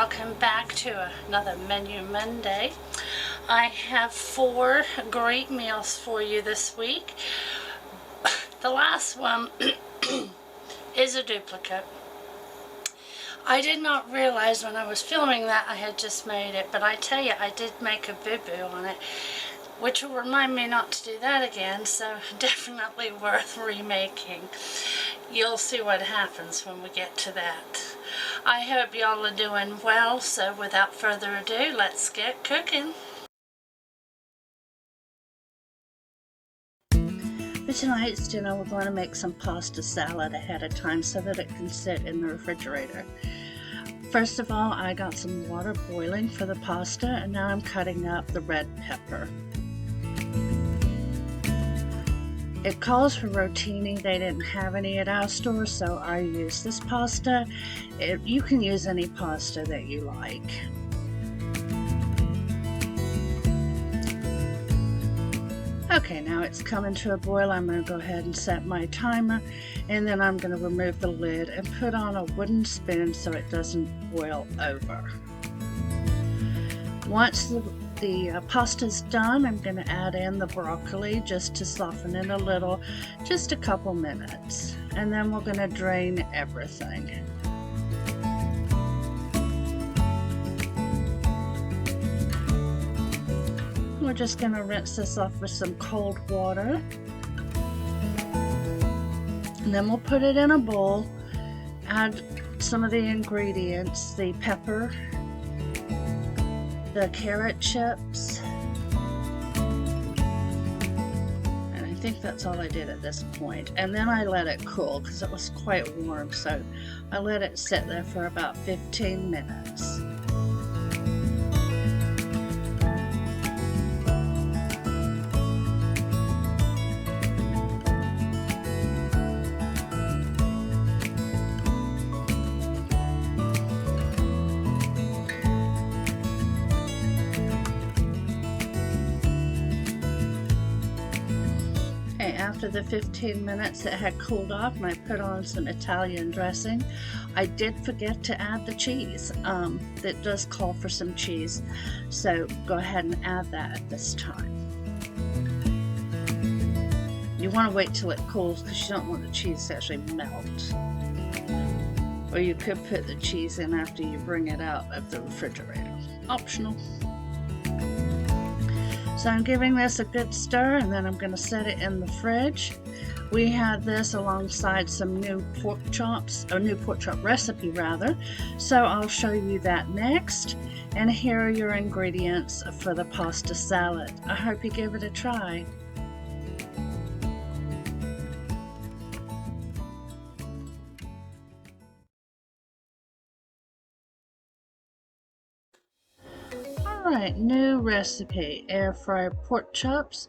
welcome back to another Menu Monday. I have 4 great meals for you this week. The last one is a duplicate. I did not realize when I was filming that I had just made it, but I tell you, I did make a boo-boo on it, which will remind me not to do that again, so definitely worth remaking. You'll see what happens when we get to that. I hope y'all are doing well, so without further ado, let's get cooking. For tonight's dinner, we're going to make some pasta salad ahead of time so that it can sit in the refrigerator. First of all, I got some water boiling for the pasta, and now I'm cutting up the red pepper. It calls for rotini. They didn't have any at our store, so I used this pasta. You can use any pasta that you like. Okay, now it's coming to a boil. I'm going to go ahead and set my timer, and then I'm going to remove the lid and put on a wooden spoon so it doesn't boil over. Once the pasta's done, I'm going to add in the broccoli just to soften it a little, just a couple minutes, and then we're going to drain everything. We're just going to rinse this off with some cold water, and then we'll put it in a bowl, add some of the ingredients, the pepper, the carrot chips, and I think that's all I did at this point. And then I let it cool because it was quite warm, so I let it sit there for about 15 minutes. After the 15 minutes, it had cooled off, and I put on some Italian dressing. I did forget to add the cheese. It does call for some cheese, so go ahead and add that at this time. You want to wait till it cools because you don't want the cheese to actually melt. Or you could put the cheese in after you bring it out of the refrigerator. Optional. So I'm giving this a good stir, and then I'm going to set it in the fridge. We had this alongside some new pork chops, or new pork chop recipe rather, so I'll show you that next. And here are your ingredients for the pasta salad. I hope you give it a try. Alright, new recipe, air fried pork chops.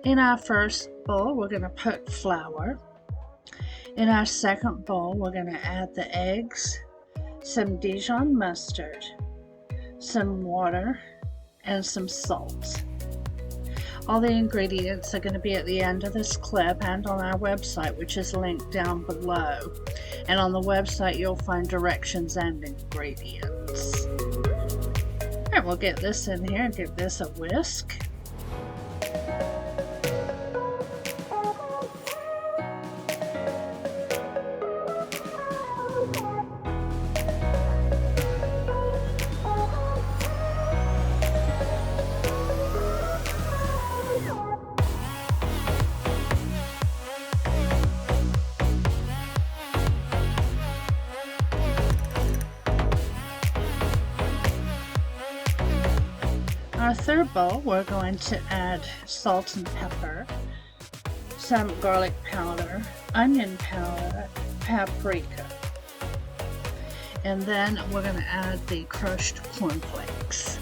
In our first bowl, we're going to put flour. In our second bowl, we're going to add the eggs, some Dijon mustard, some water, and some salt. All the ingredients are going to be at the end of this clip and on our website, which is linked down below. And on the website, you'll find directions and ingredients. Alright, we'll get this in here and give this a whisk. Our third bowl, we're going to add salt and pepper, some garlic powder, onion powder, paprika, and then we're going to add the crushed cornflakes.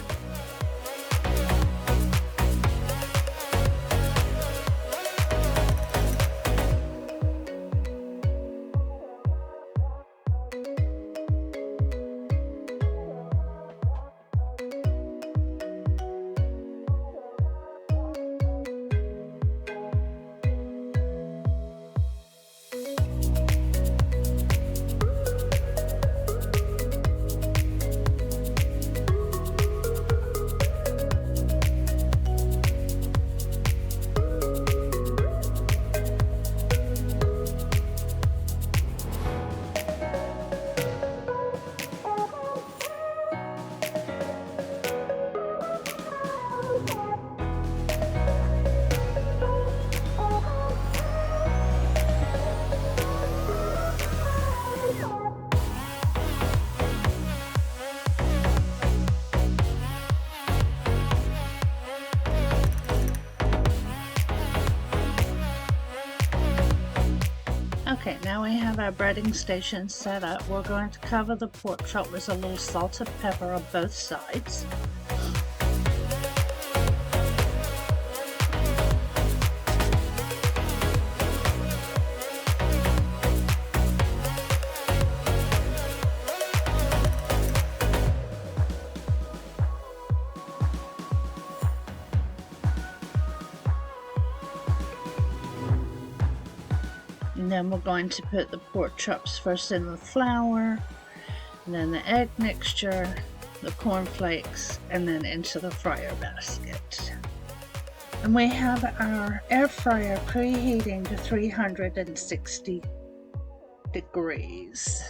we have our breading station set up, we're going to cover the pork chop with a little salt and pepper on both sides. And then we're going to put the pork chops first in the flour, and then the egg mixture, the cornflakes, and then into the fryer basket. And we have our air fryer preheating to 360 degrees.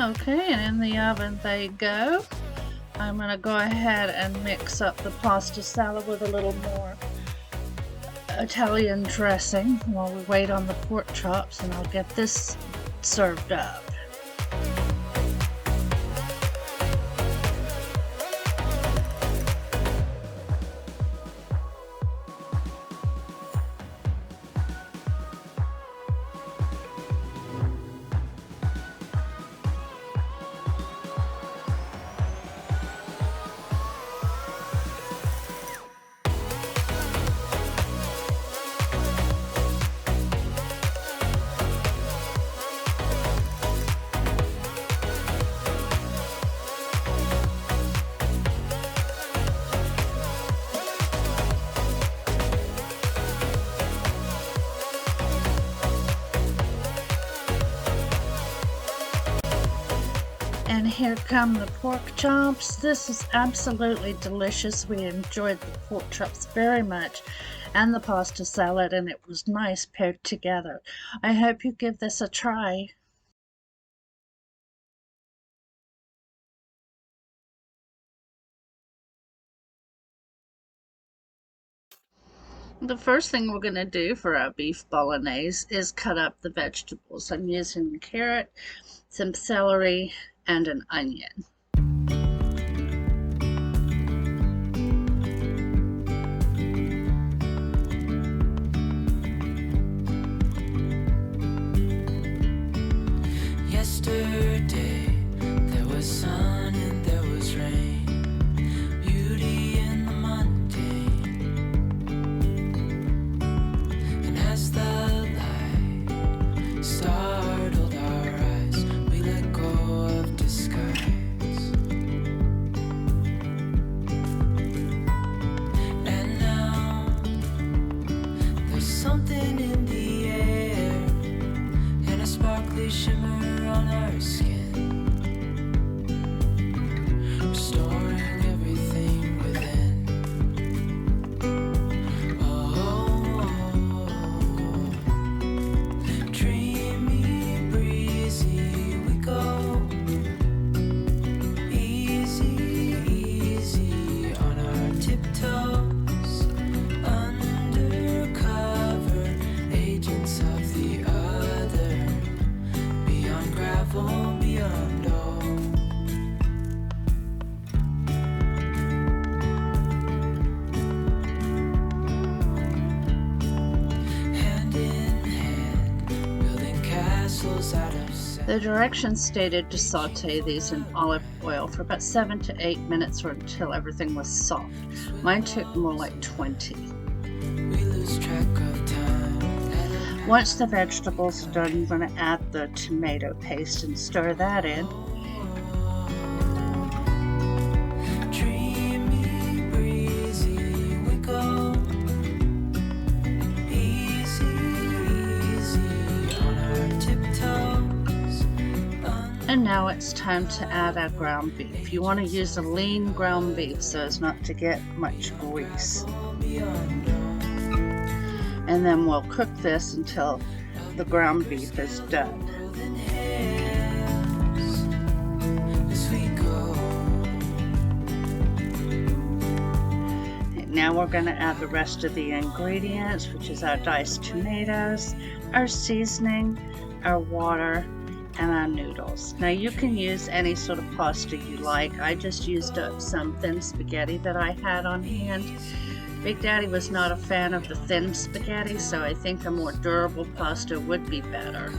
Okay, and in the oven they go. I'm going to go ahead and mix up the pasta salad with a little more Italian dressing while we wait on the pork chops, and I'll get this served up. And here come the pork chops. This is absolutely delicious. We enjoyed the pork chops very much, and the pasta salad, and it was nice paired together. I hope you give this a try. The first thing we're going to do for our beef bolognese is cut up the vegetables. I'm using a carrot, some celery, and an onion. Yesterday there was sun and there was rain, beauty in the mundane. And as the light startled our eyes, we let go of disguise. And now there's something in the air and a sparkly shimmer on our skin, restoring everything within. Oh, dreamy, breezy, we go. Easy, easy on our tiptoes, undercover agents of the other, beyond gravel, beyond all. Hand in hand, building castles out of sand. The directions stated to saute these in olive oil for about 7 to 8 minutes or until everything was soft. Mine took more like 20. We lose track of time. Once the vegetables are done, I'm going to add the tomato paste and stir that in. And now it's time to add our ground beef. You want to use a lean ground beef so as not to get much grease. And then we'll cook this until the ground beef is done. Now we're going to add the rest of the ingredients, which is our diced tomatoes, our seasoning, our water, and our noodles. Now you can use any sort of pasta you like. I just used up some thin spaghetti that I had on hand. Big Daddy was not a fan of the thin spaghetti, so I think a more durable pasta would be better.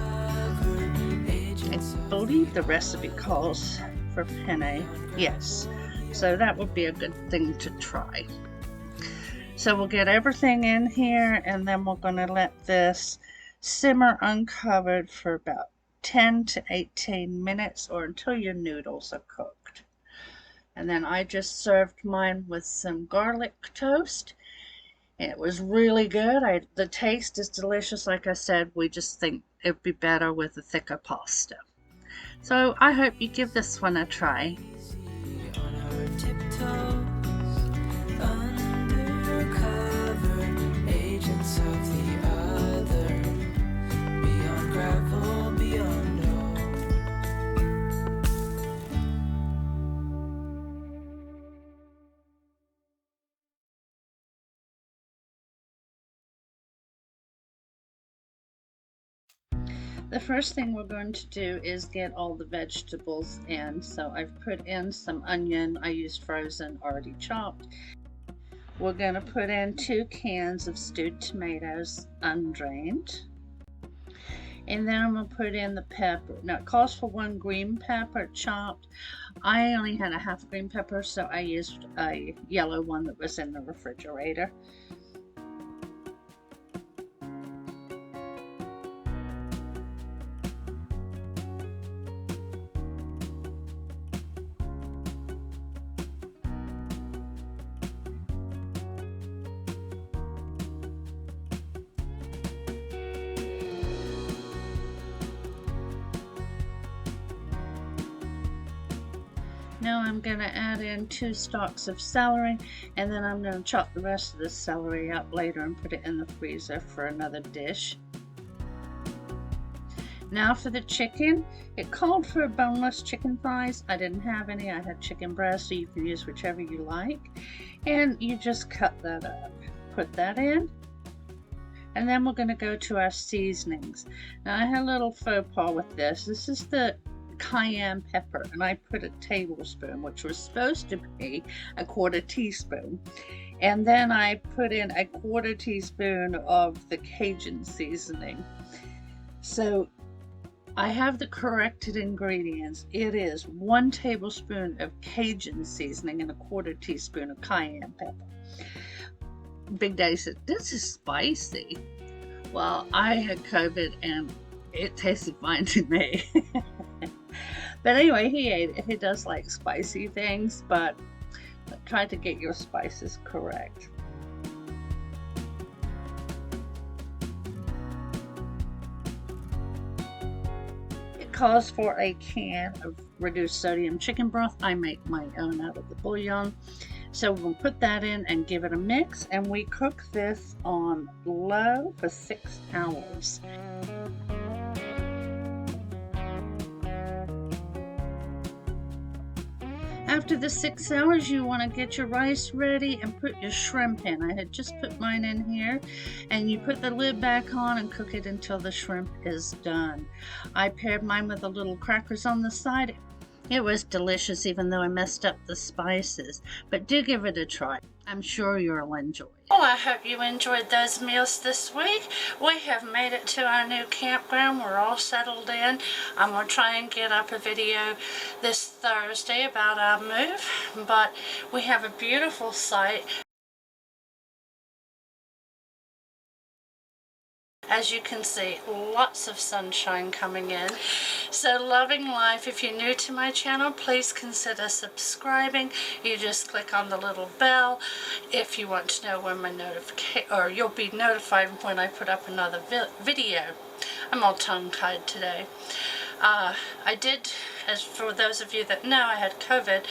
I believe the recipe calls for penne. Yes, so that would be a good thing to try. So we'll get everything in here, and then we're going to let this simmer uncovered for about 10 to 18 minutes, or until your noodles are cooked. And then I just served mine with some garlic toast. It was really good. The taste is delicious. Like I said, we just think it'd be better with a thicker pasta. So I hope you give this one a try. The first thing we're going to do is get all the vegetables in. So I've put in some onion. I used frozen, already chopped. We're going to put in 2 cans of stewed tomatoes, undrained. And then I'm going to put in the pepper. Now it calls for 1 green pepper chopped. I only had a half green pepper, so I used a yellow one that was in the refrigerator. Now I'm going to add in 2 stalks of celery, and then I'm going to chop the rest of the celery up later and put it in the freezer for another dish. Now for the chicken, it called for boneless chicken thighs. I didn't have any. I had chicken breast, so you can use whichever you like. And you just cut that up. Put that in. And then we're going to go to our seasonings. Now I had a little faux pas with this. This is the cayenne pepper, and I put a tablespoon, which was supposed to be a 1/4 teaspoon. And then I put in a 1/4 teaspoon of the Cajun seasoning. So I have the corrected ingredients. It is 1 tablespoon of Cajun seasoning and a 1/4 teaspoon of cayenne pepper. Big Daddy said, "This is spicy." Well, I had COVID and it tasted fine to me. But anyway, he ate it. He does like spicy things, but try to get your spices correct. It calls for a can of reduced sodium chicken broth. I make my own out of the bouillon. So we'll put that in and give it a mix, and we cook this on low for 6 hours. After the 6 hours, you want to get your rice ready and put your shrimp in. I had just put mine in here, and you put the lid back on and cook it until the shrimp is done. I paired mine with the little crackers on the side. It was delicious, even though I messed up the spices, but do give it a try. I'm sure you'll enjoy it. Well, I hope you enjoyed those meals this week. We have made it to our new campground. We're all settled in. I'm going to try and get up a video this Thursday about our move, but we have a beautiful site. As you can see, lots of sunshine coming in. So loving life. If you're new to my channel, please consider subscribing. You just click on the little bell if you want to know when my notification, or you'll be notified when I put up another video. I'm all tongue-tied today. I did, as for those of you that know, I had COVID,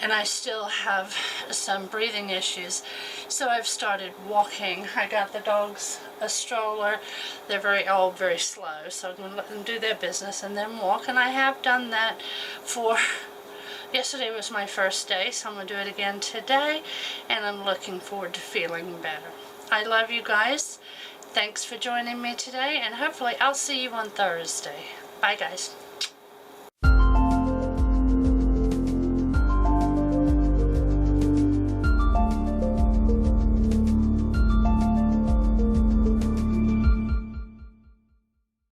and I still have some breathing issues, so I've started walking. I got the dogs a stroller. They're all very slow, so I'm going to let them do their business and then walk, and I have done that for... Yesterday was my first day, so I'm going to do it again today, and I'm looking forward to feeling better. I love you guys. Thanks for joining me today, and hopefully I'll see you on Thursday. Bye, guys.